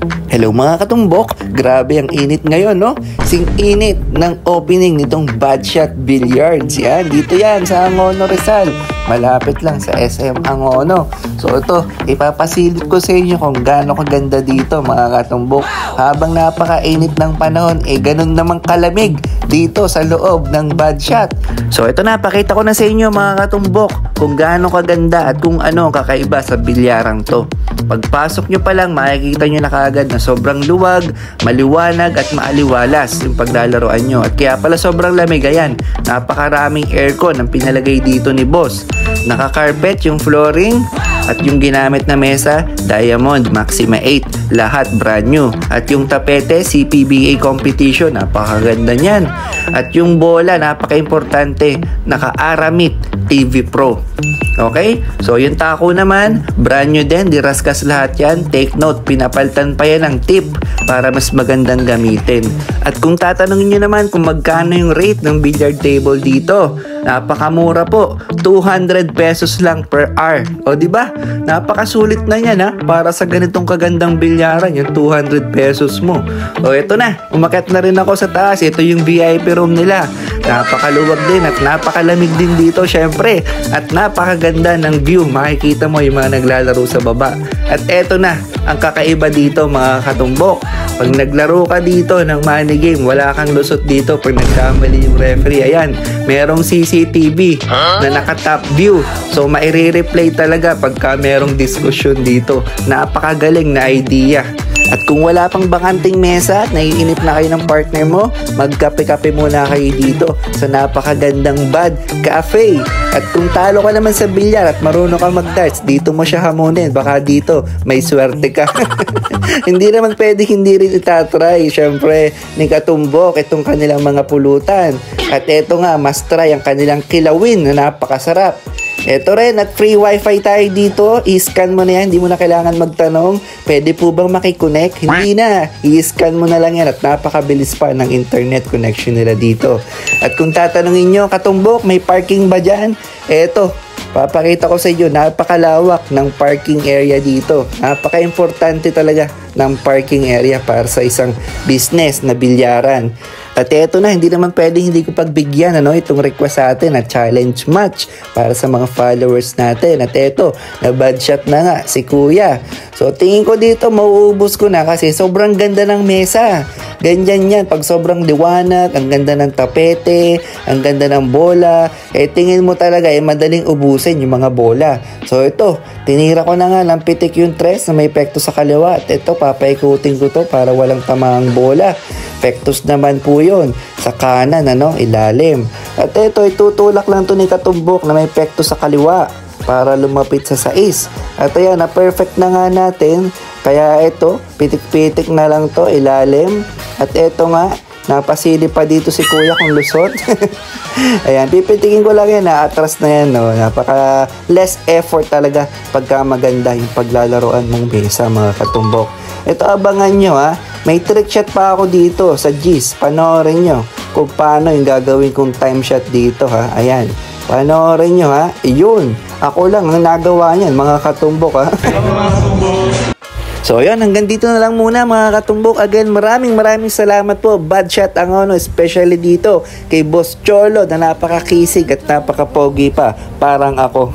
Hello mga katumbok, grabe ang init ngayon, no? Sing init ng opening nitong Badshot Billiards. Yan, dito yan sa Angono, Rizal. Malapit lang sa SM Angono. So ito, ipapasilip ko sa inyo kung gaano kaganda dito mga katumbok. Habang napakainit ng panahon, ganun namang kalamig dito sa loob ng Badshot. So ito na, pakita ko na sa inyo mga katumbok kung gaano kaganda at kung ano kakaiba sa bilyarang to. Pagpasok nyo pa lang, makikita nyo na kaagad na sobrang luwag, maliwanag at maaliwalas yung paglalaroan nyo. At kaya pala sobrang lamig. Ayan, napakaraming aircon ang pinalagay dito ni boss. Naka-carpet yung flooring at yung ginamit na mesa, Diamond Maxima 8. Lahat brand new. At yung tapete, CPBA competition. Napakaganda niyan. At yung bola, napaka-importante. Naka-Aramid TV Pro. Okay? So, yung tako naman, brand new din. Diraskas lahat yan. Take note, pinapaltan pa yan ng tip para mas magandang gamitin. At kung tatanungin nyo naman kung magkano yung rate ng billiard table dito, napakamura po. 200 pesos lang per hour. O, diba? Napakasulit na yan, ha? Para sa ganitong kagandang bilyaran, yung 200 pesos mo. O, ito na. Umakyat na rin ako sa taas. Ito yung VIP room nila. Napakaluwag din at napakalamig din dito, syempre. At napakaganda ng view. Makikita mo yung mga naglalaro sa baba. At eto na, ang kakaiba dito mga katumbok. Pag naglaro ka dito ng money game, wala kang lusot dito pag nagkamali yung referee. Ayan, merong CCTV na naka-top view. So, maire-replay talaga pagka merong diskusyon dito. Napakagaling na idea. At kung wala pang bakanting mesa at naiinip na kayo ng partner mo, magkape-kape muna kayo dito sa napakagandang Bad Cafe. At kung talo ka naman sa bilyar at marunong ka mag-darts, dito mo siya hamunin. Baka dito may swerte ka. Hindi naman pwede hindi rin itatry. Siyempre, ni Katumbok, itong kanilang mga pulutan. At eto nga, must try ang kanilang kilawin na napakasarap. Eto rin, at free wifi tayo dito. I-scan mo na yan, hindi mo na kailangan magtanong, pwede po bang makiconnect? Hindi na, i-scan mo na lang yan at napakabilis pa ng internet connection nila dito. At kung tatanungin nyo, Katumbok, may parking ba dyan? Eto, papakita ko sa inyo, napakalawak ng parking area dito. Napaka-importante talaga ng parking area para sa isang business na bilyaran. At eto na, hindi naman pwedeng hindi ko pagbigyan itong request sa atin at challenge match para sa mga followers natin. At eto, na-badshot na nga si Kuya. So tingin ko dito, mauubos ko na kasi sobrang ganda ng mesa. Ganyan yan, pag sobrang liwanag, ang ganda ng tapete, ang ganda ng bola, tingin mo talaga madaling ubusin yung mga bola. So ito, tinira ko na nga ng pitik yung tres na may epekto sa kaliwa. At ito, papaikutin ko to para walang tamaang bola. Pektos naman po yun sa kanan, ilalim. At ito, itutulak lang to ni Katumbok na may pekto sa kaliwa para lumapit sa 6. At ayan, na perfect na nga natin. Kaya ito, pitik-pitik na lang to, ilalim. At ito nga, napasili pa dito si Kuya kung lusot. Ayan, pipitikin ko lang yan, atras na yan, napaka less effort talaga pagka maganda yung paglalaroan mong mesa mga Katumbok. Ito, abangan nyo may trick shot pa ako dito sa G's. Panoorin nyo kung paano yung gagawin kong time shot dito Ayan, panoorin nyo Iyon, ako lang ang nagawa niyan mga Katumbok So yun, hanggang dito na lang muna mga Katumbok. Again, maraming salamat po Badshot Angono, especially dito kay Boss Cholo na napakakisig at napakapogi pa, parang ako.